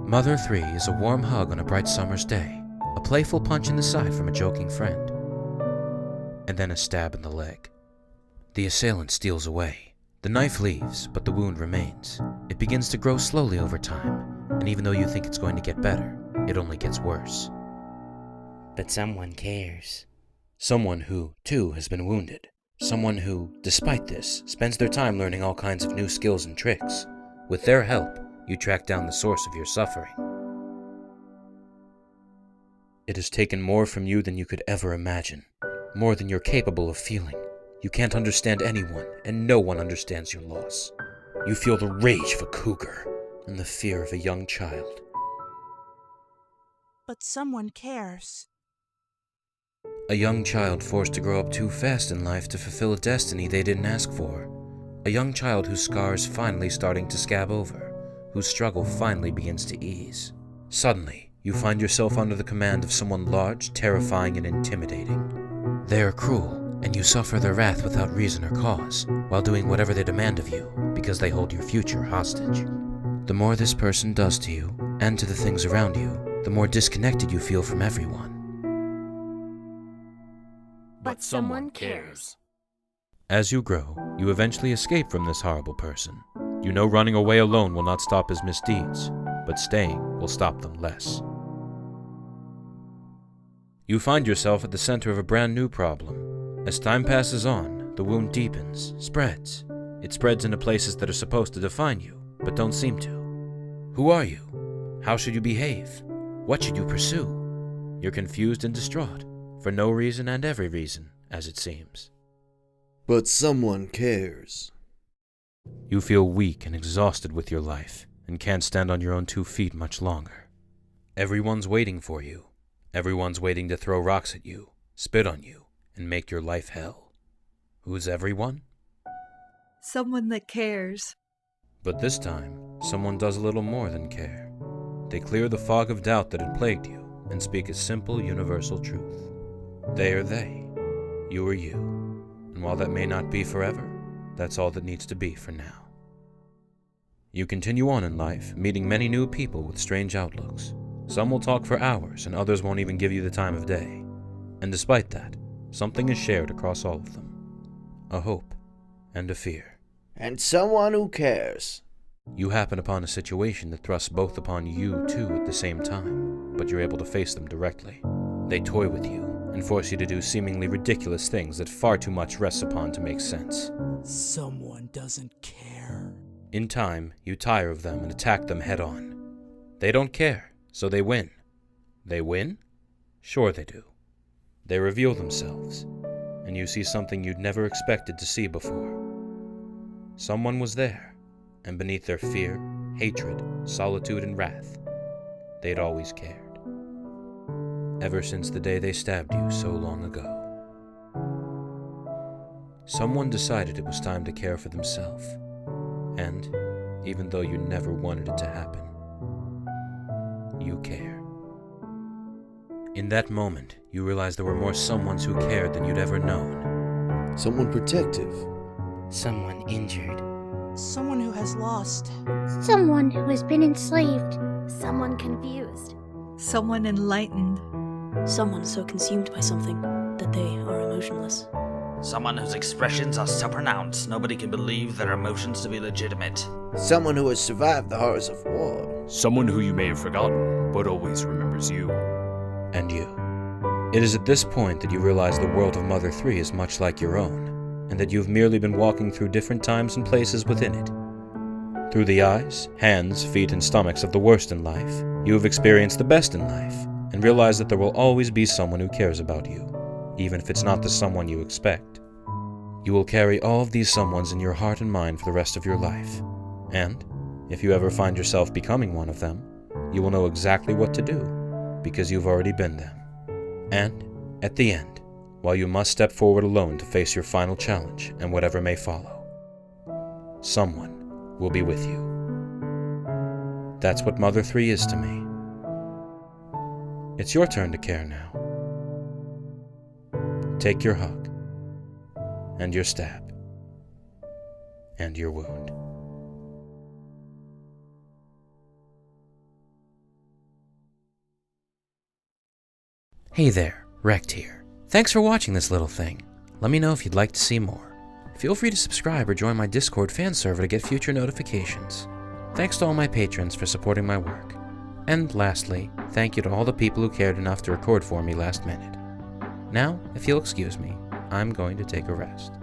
Mother 3 is a warm hug on a bright summer's day, a playful punch in the side from a joking friend, and then a stab in the leg. The assailant steals away. The knife leaves, but the wound remains. It begins to grow slowly over time, and even though you think it's going to get better, it only gets worse. But someone cares. Someone who, too, has been wounded. Someone who, despite this, spends their time learning all kinds of new skills and tricks. With their help, you track down the source of your suffering. It has taken more from you than you could ever imagine, more than you're capable of feeling. You can't understand anyone, and no one understands your loss. You feel the rage of a cougar and the fear of a young child. But someone cares. A young child forced to grow up too fast in life to fulfill a destiny they didn't ask for. A young child whose scars finally starting to scab over, whose struggle finally begins to ease. Suddenly, you find yourself under the command of someone large, terrifying, and intimidating. They are cruel, and you suffer their wrath without reason or cause, while doing whatever they demand of you, because they hold your future hostage. The more this person does to you, and to the things around you, the more disconnected you feel from everyone. But someone cares. As you grow, you eventually escape from this horrible person. You know running away alone will not stop his misdeeds, but staying will stop them less. You find yourself at the center of a brand new problem. As time passes on, the wound deepens, spreads. It spreads into places that are supposed to define you, but don't seem to. Who are you? How should you behave? What should you pursue? You're confused and distraught, for no reason and every reason, as it seems. But someone cares. You feel weak and exhausted with your life, and can't stand on your own 2 feet much longer. Everyone's waiting for you. Everyone's waiting to throw rocks at you, spit on you, and make your life hell. Who's everyone? Someone that cares. But this time, someone does a little more than care. They clear the fog of doubt that had plagued you, and speak a simple, universal truth. They are they. You are you. And while that may not be forever, that's all that needs to be for now. You continue on in life, meeting many new people with strange outlooks. Some will talk for hours, and others won't even give you the time of day. And despite that, something is shared across all of them. A hope and a fear. And someone who cares. You happen upon a situation that thrusts both upon you too at the same time, but you're able to face them directly. They toy with you and force you to do seemingly ridiculous things that far too much rests upon to make sense. Someone doesn't care. In time, you tire of them and attack them head on. They don't care, so they win. They win? Sure they do. They reveal themselves, and you see something you'd never expected to see before. Someone was there, and beneath their fear, hatred, solitude, and wrath, they'd always cared. Ever since the day they stabbed you so long ago. Someone decided it was time to care for themselves, and, even though you never wanted it to happen, you care. In that moment, you realized there were more someones who cared than you'd ever known. Someone protective. Someone injured. Someone who has lost. Someone who has been enslaved. Someone confused. Someone enlightened. Someone so consumed by something that they are emotionless. Someone whose expressions are so pronounced nobody can believe their emotions to be legitimate. Someone who has survived the horrors of war. Someone who you may have forgotten, but always remembers you. And you. It is at this point that you realize the world of Mother 3 is much like your own, and that you've merely been walking through different times and places within it. Through the eyes, hands, feet, and stomachs of the worst in life, you have experienced the best in life, and realize that there will always be someone who cares about you, even if it's not the someone you expect. You will carry all of these someones in your heart and mind for the rest of your life, and, if you ever find yourself becoming one of them, you will know exactly what to do, because you've already been them. And, at the end, while you must step forward alone to face your final challenge and whatever may follow, someone will be with you. That's what Mother 3 is to me. It's your turn to care now. Take your hug, and your stab, and your wound. Hey there, Rect here. Thanks for watching this little thing. Let me know if you'd like to see more. Feel free to subscribe or join my Discord fan server to get future notifications. Thanks to all my patrons for supporting my work. And lastly, thank you to all the people who cared enough to record for me last minute. Now, if you'll excuse me, I'm going to take a rest.